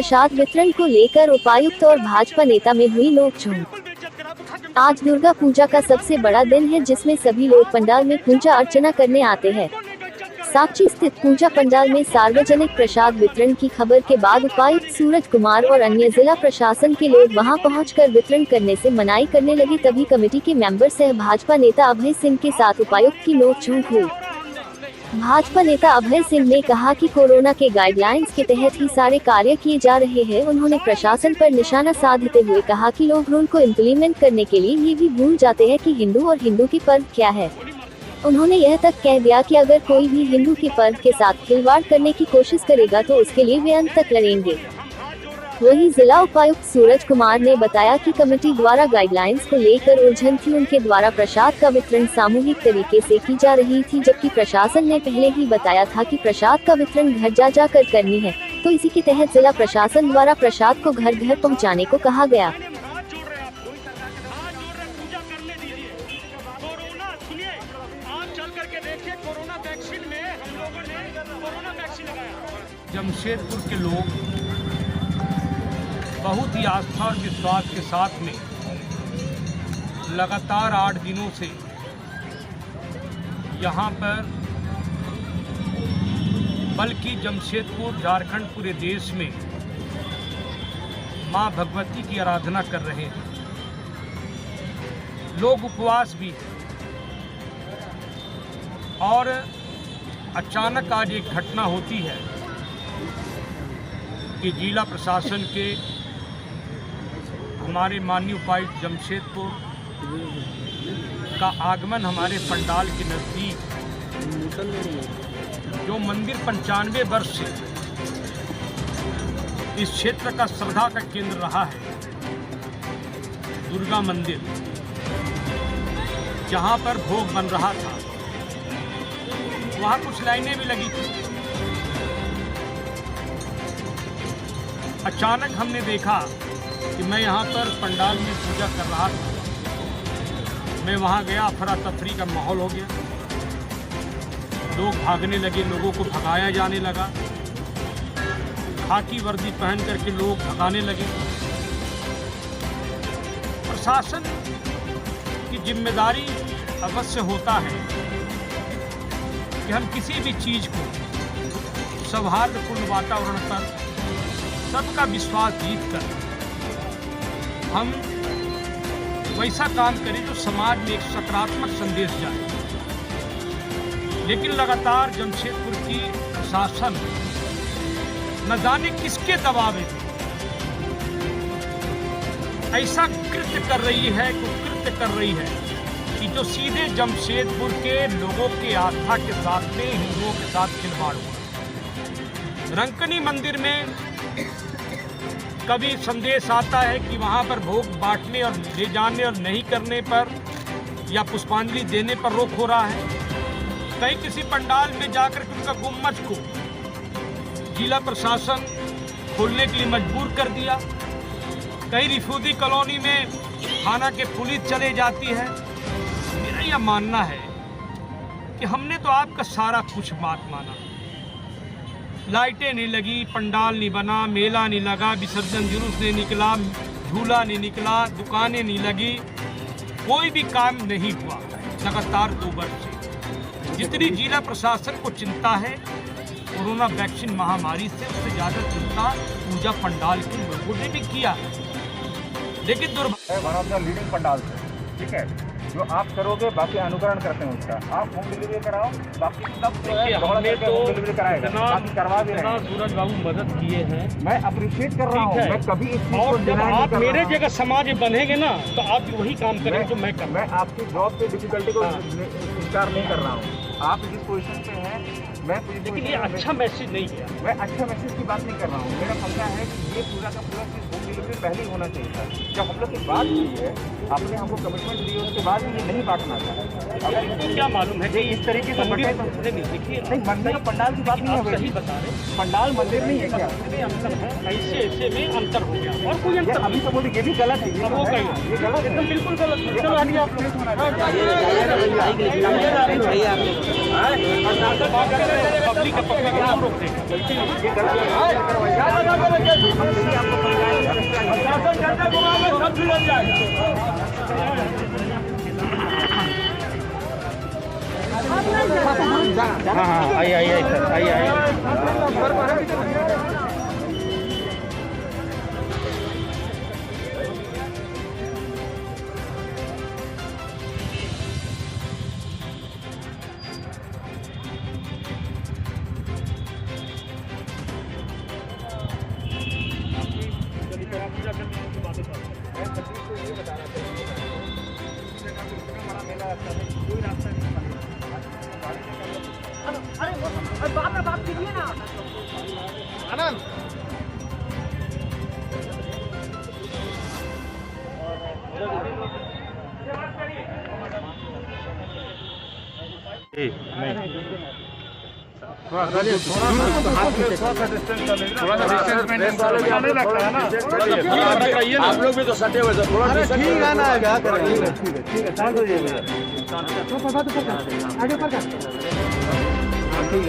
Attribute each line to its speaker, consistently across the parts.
Speaker 1: प्रसाद वितरण को लेकर उपायुक्त और भाजपा नेता में हुई नोकझोंक। आज दुर्गा पूजा का सबसे बड़ा दिन है, जिसमें सभी लोग पंडाल में पूजा अर्चना करने आते हैं। साक्षी स्थित पूजा पंडाल में सार्वजनिक प्रसाद वितरण की खबर के बाद उपायुक्त सूरज कुमार और अन्य जिला प्रशासन के लोग वहां पहुंचकर वितरण करने से मनाही करने लगे। तभी कमेटी के मेंबर सह भाजपा नेता अभय सिंह के साथ उपायुक्त की नोकझोंक हुई। भाजपा नेता अभय सिंह ने कहा कि कोरोना के गाइडलाइंस के तहत ही सारे कार्य किए जा रहे हैं। उन्होंने प्रशासन पर निशाना साधते हुए कहा कि लोग रूल को इम्प्लीमेंट करने के लिए ये भी भूल जाते हैं कि हिंदू और हिंदू की पर्व क्या है। उन्होंने यह तक कह दिया कि अगर कोई भी हिंदू के पर्व के साथ खिलवाड़ करने की कोशिश करेगा तो उसके लिए वे अंत तक लड़ेंगे। वहीं जिला उपायुक्त सूरज कुमार ने बताया कि कमेटी द्वारा गाइडलाइंस को लेकर उलझन थी। उनके द्वारा प्रसाद का वितरण सामूहिक तरीके से की जा रही थी, जबकि प्रशासन ने पहले ही बताया था कि प्रसाद का वितरण घर जा कर करनी है, तो इसी के तहत जिला प्रशासन द्वारा प्रसाद को घर घर पहुँचाने को कहा गया।
Speaker 2: जमशेदपुर के लोग बहुत ही आस्था और विश्वास के साथ में लगातार 8 दिनों से यहाँ पर, बल्कि जमशेदपुर झारखंड पूरे देश में माँ भगवती की आराधना कर रहे हैं। लोग उपवास भी हैं और अचानक आज एक घटना होती है कि जिला प्रशासन के हमारे माननीय उपायुक्त जमशेदपुर का आगमन हमारे पंडाल के नज़दीक, जो मंदिर 95 वर्ष से इस क्षेत्र का श्रद्धा का केंद्र रहा है, दुर्गा मंदिर, जहां पर भोग बन रहा था, वहां कुछ लाइनें भी लगी थी। अचानक हमने देखा कि मैं यहाँ पर पंडाल में पूजा कर रहा था। मैं वहाँ गया, अफरा तफरी का माहौल हो गया, लोग भागने लगे, लोगों को भगाया जाने लगा, खाकी वर्दी पहन करके लोग भगाने लगे। प्रशासन की जिम्मेदारी अवश्य होता है कि हम किसी भी चीज़ को सौहार्दपूर्ण वातावरण पर सबका विश्वास जीत कर हम वैसा काम करें जो समाज में एक सकारात्मक संदेश जाए। लेकिन लगातार जमशेदपुर की प्रशासन न जाने किसके दबाव में ऐसा कृत्य कर रही है, कुकृत्य कर रही है कि जो सीधे जमशेदपुर के लोगों की आस्था के साथ में हिंदुओं के साथ खिलवाड़ हुआ। रंकनी मंदिर में कभी संदेश आता है कि वहाँ पर भोग बांटने और ले जाने और नहीं करने पर या पुष्पांजलि देने पर रोक हो रहा है। कहीं किसी पंडाल में जाकर के उनका गुम्मज को जिला प्रशासन खोलने के लिए मजबूर कर दिया। कहीं रिफ्यूजी कॉलोनी में थाना के पुलिस चले जाती है। मेरा यह मानना है कि हमने तो आपका सारा कुछ बात माना, लाइटें नहीं लगी, पंडाल नहीं बना, मेला नहीं लगा, विसर्जन जुलूस नहीं निकला, झूला नहीं निकला, दुकानें नहीं लगी, कोई भी काम नहीं हुआ लगातार 2 वर्ष से। जितनी जिला प्रशासन को चिंता है कोरोना वैक्सीन महामारी से, उससे ज़्यादा चिंता पूजा पंडाल के लोगों ने भी किया। लेकिन दुर्भाग्य
Speaker 3: लीडिंग पंडाल से, ठीक है, जो आप करोगे बाकी अनुकरण करते हैं उसका। आप होम डिलीवरी कराओ, बाकी सब हमने तो होम डिलीवरी कराएगा, बाकी करवा भी रहे हैं।
Speaker 2: सूरज बाबू मदद किए हैं,
Speaker 3: मैं अप्रिशिएट कर रहा हूँ। मैं कभी इस चीज को
Speaker 2: जब आप मेरे जगह समाज बनेंगे ना तो आप वही काम करें जो मैं कर।
Speaker 3: मैं आपकी जॉब के डिफिकल्टी को स्वीकार नहीं कर रहा हूँ। आप जिस पोजीशन पे हैं, मैं
Speaker 2: लेकिन ये अच्छा मैसेज नहीं है।
Speaker 3: मैं अच्छा मैसेज की बात नहीं कर रहा हूँ। मेरा पंखा है कि ये पूरा का पूरा चीज़ होम डिलीवरी पहले ही होना चाहिए था। जब हम लोग की बात हुई है, आपने हमको कमिटमेंट दी, उसके बाद भी ये नहीं बांटना था। अगर
Speaker 2: इनको क्या मालूम है कि इस तरीके से बटे तो
Speaker 3: नहीं, मंदिर पंडाल की बात नहीं है,
Speaker 2: सही बता रहे।
Speaker 3: पंडाल मंदिर नहीं है क्या?
Speaker 2: अंतर है, ऐसे में अंतर हो गया और कोई अंतर
Speaker 3: अभी तो बोले ये भी गलत है।
Speaker 2: वो कहीं ये गलत एकदम बिल्कुल गलत है। चलो आगे आप पब्लिक का रोक देगा। सब बिगड़ जाएगा।
Speaker 3: हाँ आइए सर आइए।
Speaker 2: आप लोग भी तो सटे हुए थे, थोड़ा ठीक है ना, क्या करेंगे। ठीक है शांत हो जाइए। आगे पर ठीक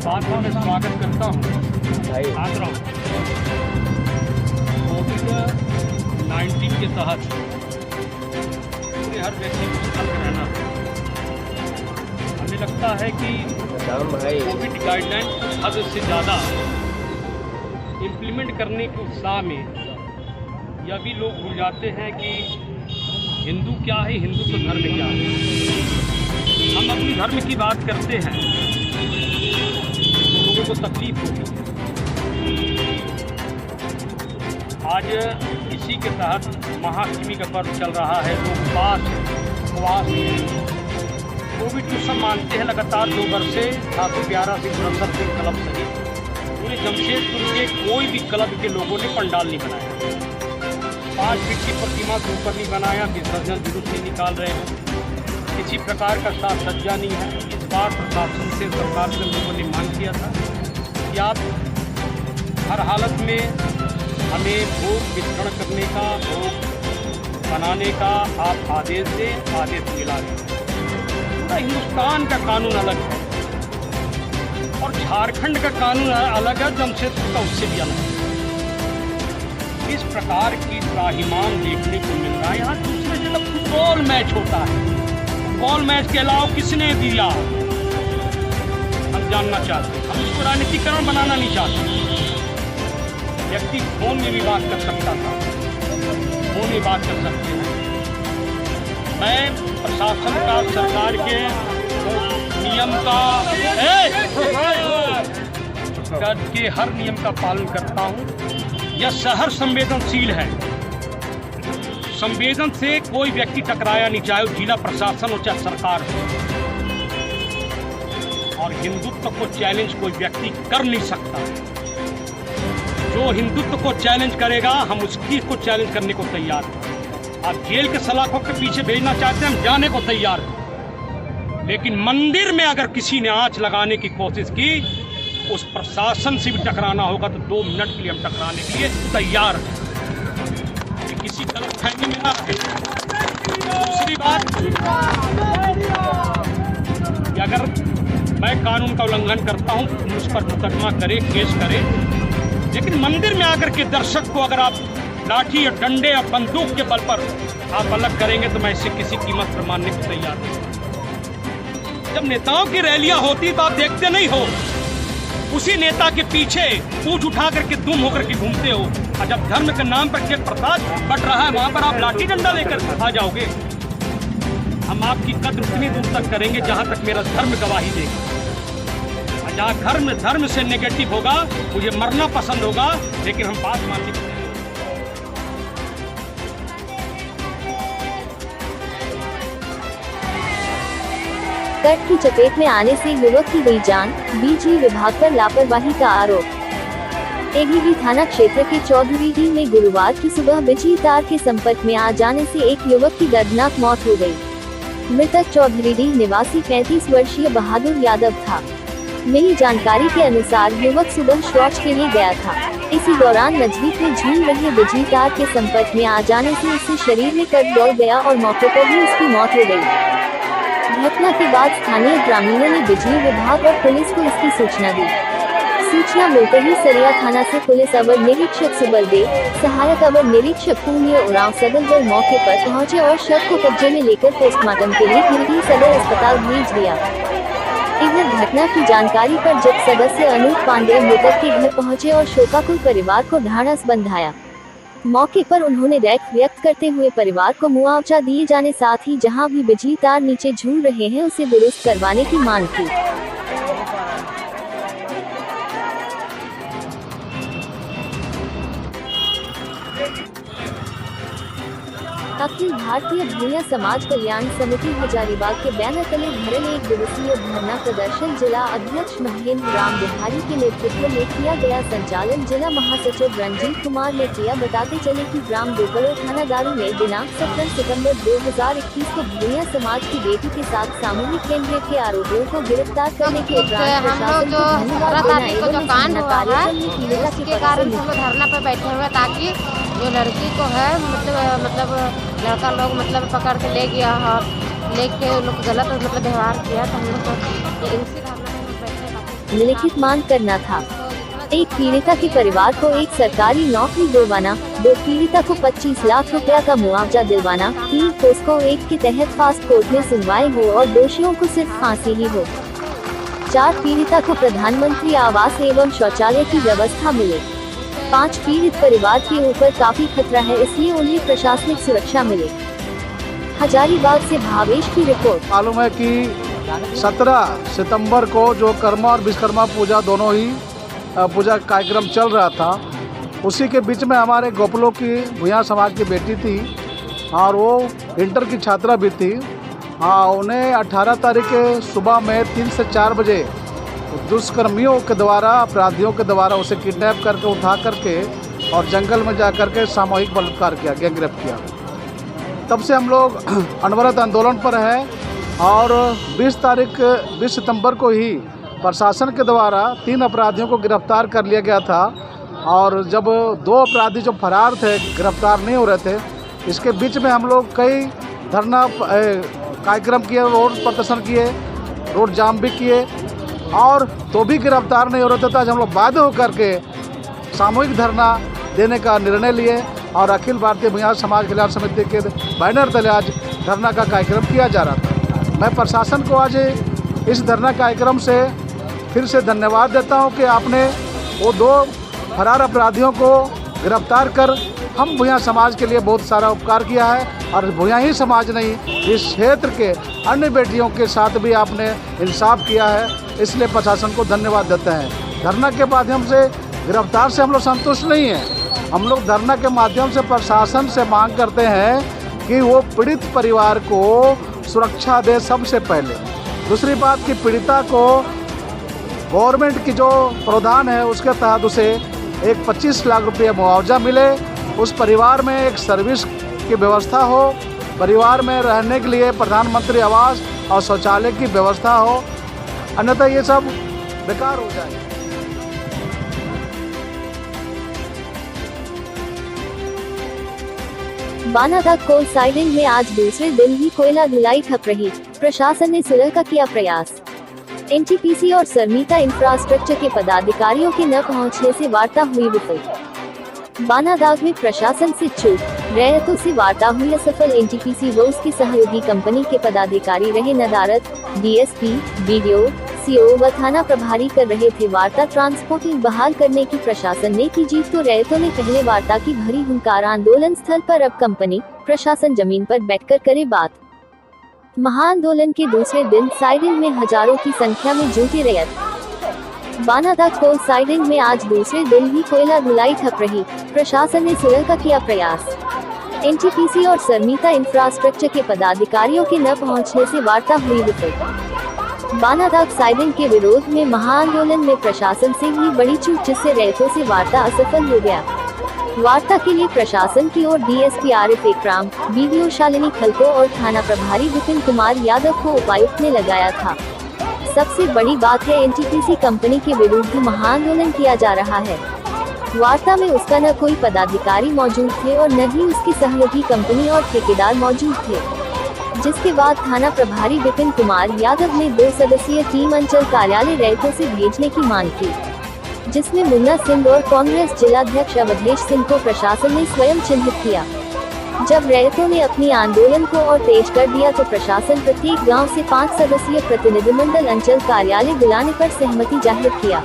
Speaker 2: बात का मैं स्वागत करता हूँ। कोविड-19 के तहत पूरे हर व्यक्ति को सतर्क रहना है। हमें लगता है कि कोविड गाइडलाइन हद से ज़्यादा इम्प्लीमेंट करने के उत्साह में यह भी लोग भूल जाते हैं कि हिंदू क्या है, हिंदुत्व धर्म क्या है। हम अपनी धर्म की बात करते हैं तो लोगों को तकलीफ होती है। आज इसी के तहत महाअष्टमी का पर्व चल रहा है, लोग उपवास कोविड को सब मानते हैं। लगातार 2 वर्ष से 711 से पुरंदर सिंह क्लब सहित पूरे जमशेदपुर के कोई भी क्लब के लोगों ने पंडाल नहीं बनाया, 5 फीट की प्रतिमा से ऊपर नहीं बनाया, विसर्जन जुलूस नहीं निकाल रहे हैं, किसी प्रकार का साज सज्जा नहीं है। इस बार प्रशासन से, सरकार से लोगों ने मांग किया था कि आप हर हालत में हमें भोग वितरण करने का, भोग बनाने का आप आदेश दें। आदेश मिला है। हिंदुस्तान का कानून अलग है और झारखंड का कानून अलग है, जमशेदपुर का उससे भी अलग है। इस प्रकार की त्राहिमाम देखने को मिल रहा है। यहाँ दूसरे जगह फुटबॉल मैच होता है, फुटबॉल मैच के अलावा किसने दिया हम जानना चाहते हैं। हम इसको राजनीतिकरण बनाना नहीं चाहते। व्यक्ति फोन में भी बात कर सकता था, फोन में बात कर सकते हैं। मैं प्रशासन का, सरकार के नियम के हर नियम का पालन करता हूँ। यह शहर संवेदनशील है। संवेदन से कोई व्यक्ति टकराया नहीं, चाहे जिला प्रशासन हो चाहे सरकार हो। और हिंदुत्व को चैलेंज कोई व्यक्ति कर नहीं सकता। जो हिंदुत्व को चैलेंज करेगा, हम उसकी को चैलेंज करने को तैयार हैं। आप जेल के सलाखों के पीछे भेजना चाहते हैं, हम जाने को तैयार हैं। लेकिन मंदिर में अगर किसी ने आंच लगाने की कोशिश की, उस प्रशासन से भी टकराना होगा तो 2 मिनट के लिए हम टकराने के लिए तैयार हैं। किसी गलतफहमी में ना रहे। दूसरी बात कि अगर मैं कानून का उल्लंघन करता हूं, उस पर मुकदमा करे, केस करे, लेकिन मंदिर में आकर के दर्शक को अगर आप लाठी और डंडे और बंदूक के बल पर आप अलग करेंगे तो मैं इसे किसी कीमत पर मानने को तैयार हूं। जब नेताओं की रैलियां होती तो आप देखते नहीं हो, उसी नेता के पीछे पूंछ उठा करके दुम होकर के घूमते हो, और जब धर्म के नाम पर खेत प्रसाद बट रहा है वहां पर आप लाठी डंडा लेकर आ जाओगे। हम आपकी कद्र उतनी दूर तक करेंगे जहां तक मेरा धर्म गवाही देगा। और जहां धर्म से नेगेटिव होगा, मुझे मरना पसंद होगा, लेकिन हम बात मानते।
Speaker 1: ट्रक की चपेट में आने से युवक की गई जान, बिजली विभाग पर लापरवाही का आरोप। एगीगी थाना क्षेत्र के चौधरीडीह में गुरुवार की सुबह बिजली तार के संपर्क में आ जाने से एक युवक की दर्दनाक मौत हो गई। मृतक चौधरीडीह निवासी 35 वर्षीय बहादुर यादव था। मिली जानकारी के अनुसार युवक सुबह शौच के लिए गया था। इसी दौरान नजदीक में झूल रहे बिजली तार के संपर्क में आ जाने से उसके शरीर में कट दौड़ गया और मौके पर ही उसकी मौत हो गई। घटना के बाद स्थानीय ग्रामीणों ने बिजली विभाग और पुलिस को इसकी सूचना दी। सूचना मिलते ही सरिया थाना से पुलिस अवर निरीक्षक सुबल देव, सहायक अवर निरीक्षक पुण्य उरांव सदलबल मौके पर पहुंचे और शव को कब्जे में लेकर पोस्टमार्टम के लिए गिरिडीह सदर अस्पताल भेज दिया। इधर घटना की जानकारी पर जब सदस्य अनूप पांडे मृतक के घर पहुंचे और शोकाकुल परिवार को ढाढ़स बंधाया। मौके पर उन्होंने दुख व्यक्त करते हुए परिवार को मुआवजा दिए जाने, साथ ही जहां भी बिजली तार नीचे झूल रहे हैं उसे दुरुस्त करवाने की मांग की। अखिल भारतीय भूया समाज कल्याण समिति हजारीबाग के बैनर तले भरल एक दिवसीय धरना प्रदर्शन जिला अध्यक्ष महेंद्र राम बिहारी के नेतृत्व में किया गया। संचालन जिला महासचिव रंजीत कुमार ने किया। बताते चले कि ग्राम दोपलो थाना दारू में दिनांक 17 सितंबर 2021 को भूया समाज की बेटी के साथ सामूहिक केंद्र के आरोपियों को गिरफ्तार करने के उपरांत प्रशासन को धन्यवाद देना एवं कार्यक्रम में पीड़िता के कारण
Speaker 4: धरना पर बैठे हुए ताकि जो लड़की को है मतलब लड़का लोग मतलब पकड़ के ले गया और लेके लोग गलत मतलब व्यवहार किया, तो हम लोग को इसी धरना में बैठे
Speaker 1: निम्नलिखित मांग करना था। एक पीड़िता के परिवार को एक सरकारी नौकरी दिलवाना, 2 पीड़िता को 25 लाख रुपया का मुआवजा दिलवाना, 3 पोस्को 1 के तहत फास्ट कोर्ट में सुनवाई हो और दोषियों को सिर्फ फांसी ही हो, 4 पीड़िता को प्रधानमंत्री आवास एवं शौचालय की व्यवस्था मिले, 5 पीड़ित परिवार के ऊपर काफी खतरा है इसलिए उन्हें प्रशासनिक सुरक्षा मिले। हजारीबाग से भावेश की रिपोर्ट।
Speaker 5: मालूम है कि 17 सितंबर को जो कर्मा और विश्वकर्मा पूजा दोनों ही पूजा कार्यक्रम चल रहा था, उसी के बीच में हमारे गोपलों की भूया समाज की बेटी थी और वो इंटर की छात्रा भी थी। हाँ, उन्हें 18 तारीख के सुबह में 3 से 4 बजे दुष्कर्मियों के द्वारा, अपराधियों के द्वारा उसे किडनैप करके उठा करके और जंगल में जा करके सामूहिक बलात्कार किया, गैंगरेप किया। तब से हम लोग अनवरत आंदोलन पर हैं और 20 सितंबर को ही प्रशासन के द्वारा 3 अपराधियों को गिरफ्तार कर लिया गया था और जब 2 अपराधी जो फरार थे, गिरफ्तार नहीं हो रहे थे, इसके बीच में हम लोग कई धरना कार्यक्रम किए, रोड प्रदर्शन किए, रोड जाम भी किए और तो भी गिरफ्तार नहीं हो रहे थे। आज हम लोग बाध्य होकर के सामूहिक धरना देने का निर्णय लिए और अखिल भारतीय भूया समाज कल्याण समिति के बैनर तले आज धरना का कार्यक्रम किया जा रहा था। मैं प्रशासन को आज इस धरना कार्यक्रम से फिर से धन्यवाद देता हूं कि आपने वो 2 फरार अपराधियों को गिरफ्तार कर हम भूया समाज के लिए बहुत सारा उपकार किया है और भूया ही समाज नहीं, इस क्षेत्र के अन्य बेटियों के साथ भी आपने इंसाफ किया है, इसलिए प्रशासन को धन्यवाद देते हैं। धरना के माध्यम से गिरफ्तार से हम लोग संतुष्ट नहीं हैं। हम लोग धरना के माध्यम से प्रशासन से मांग करते हैं कि वो पीड़ित परिवार को सुरक्षा दे सबसे पहले। दूसरी बात कि पीड़िता को गवर्नमेंट की जो प्रावधान है उसके तहत उसे एक 25 लाख रुपये मुआवजा मिले, उस परिवार में एक सर्विस की व्यवस्था हो, परिवार में रहने के लिए प्रधानमंत्री आवास और शौचालय की व्यवस्था हो, अन्यथा ये सब बेकार हो जाए।
Speaker 1: बानाघाट कोल साइडिंग में आज दूसरे दिन भी कोयला ढुलाई ठप रही। प्रशासन ने सुलह का किया प्रयास। एनटीपीसी और सरमीता इंफ्रास्ट्रक्चर के पदाधिकारियों के न पहुंचने से वार्ता हुई विफल। बानादाग में प्रशासन से चूक, रैयतों से वार्ता हुई असफल। एनटीपीसी रोज की सहयोगी कंपनी के पदाधिकारी रहे नदारत, डीएसपी, बीडीओ, सीओ व थाना प्रभारी कर रहे थे वार्ता। ट्रांसपोर्टिंग बहाल करने की प्रशासन ने की जीत तो रैयतों ने पहले वार्ता की भरी हुंकार। आंदोलन स्थल पर अब कंपनी प्रशासन जमीन पर बैठकर करे बात। महाआंदोलन के दूसरे दिन साइडिंग में हजारों की संख्या में जुटे रैयत। बानादाग कोल साइडिंग में आज दूसरे दिन भी कोयला ढुलाई ठप रही। प्रशासन ने सुलह का किया प्रयास। एनटीपीसी और सरमीता इंफ्रास्ट्रक्चर के पदाधिकारियों के न पहुंचने से वार्ता हुई विफल। बानादाग साइडिंग के विरोध में महाआंदोलन में प्रशासन से हुई बड़ी चूक, जिससे रैयतों से वार्ता असफल हो गया। वार्ता के लिए प्रशासन की ओर डीएसपी आरिफ इकराम, बीडीओ शालिनी खलको और थाना प्रभारी विपिन कुमार यादव को उपायुक्त ने लगाया था। सबसे बड़ी बात है, एनटीपीसी कंपनी के विरुद्ध महाआंदोलन किया जा रहा है। वार्ता में उसका न कोई पदाधिकारी मौजूद थे और न ही उसकी सहयोगी कंपनी और ठेकेदार मौजूद थे, जिसके बाद थाना प्रभारी विपिन कुमार यादव ने 2 सदस्यीय टीम अंचल कार्यालय रैयतों से भेजने की मांग की, जिसमें मुन्ना सिंह और कांग्रेस जिलाध्यक्ष अवधेश सिंह को प्रशासन ने स्वयं चिन्हित किया। जब रैयतों ने अपनी आंदोलन को और तेज कर दिया तो प्रशासन प्रत्येक गांव से 5 सदस्यीय प्रतिनिधिमंडल अंचल कार्यालय बुलाने पर सहमति जाहिर किया।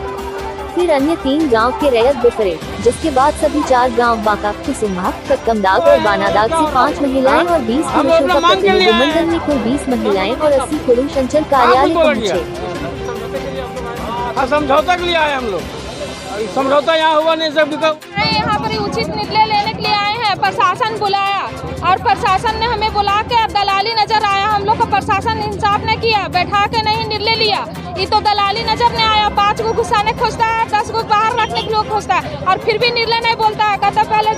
Speaker 1: फिर अन्य 3 गांव के रैयत बिखरे, जिसके बाद सभी 4 गांव बांका, कुसुम्भा, कटकमदाग और बानादाग से 5 महिलाएं और 20 पुरुषों का प्रतिनिधिमंडल में कुल 20 महिलाएं और 80 पुरुष अंचल कार्यालय पहुँचे।
Speaker 6: समझौता के लिए आए हम लोग, समझौता यहाँ हुआ नहीं। सब
Speaker 7: यहाँ पर उचित निर्णय लेने के लिए आए हैं। प्रशासन बुलाया और प्रशासन ने हमें बुला के दलाली नजर आया। हम लोग को प्रशासन इंसाफ ने किया, बैठा के नहीं निर्णय लिया। ये तो दलाली नजर नहीं आया। 5 को घुसाने खोजता है, 10 को बाहर रखने के लिए खोजता है और फिर भी निर्णय नहीं बोलता है। कहता पहले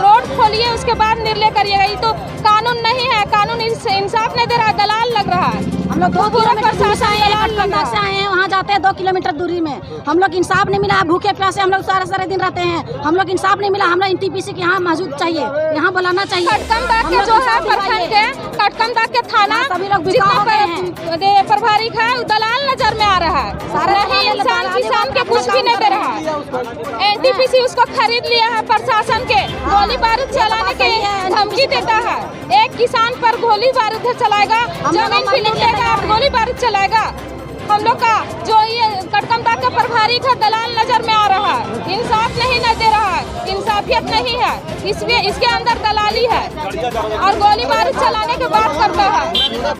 Speaker 7: रोड खोलिए, उसके बाद निर्णय करिएगा। ये तो कानून नहीं है, कानून इंसाफ नहीं दे रहा है, दलाल लग रहा है। हम लोग 2 किलोमीटर से आए हैं, वहाँ जाते हैं 2 किलोमीटर दूरी में। हम लोग इंसाफ नहीं मिला, भूखे प्यासे हम लोग सारे दिन रहते हैं। हम लोग इंसाफ नहीं मिला। हमरा एनटीपीसी के यहाँ मौजूद चाहिए, यहाँ बुलाना चाहिए। कटकमदाग के जो है प्रखंड के, कटकमदाग के थाना सभी लोग प्रभारी है, दलाल नजर में आ रहा है। नहीं इंसान किसान के कुछ भी नहीं दे रहा है। एनटीपीसी उसको खरीद लिया है। प्रशासन के गोली बारूद चलाने के धमकी देता है। एक किसान पर गोली बारूद चलाएगा, जमीन भी निकलेगा और गोली बारूद चलाएगा। हम लोग का जो ये कटकमदाग का प्रभारी था, दलाल नजर में आ रहा है। इंसाफ नहीं दे रहा है, इंसाफियत नहीं है। इसमें इसके अंदर दलाली है और गोली बारूद चलाने की बात करता है।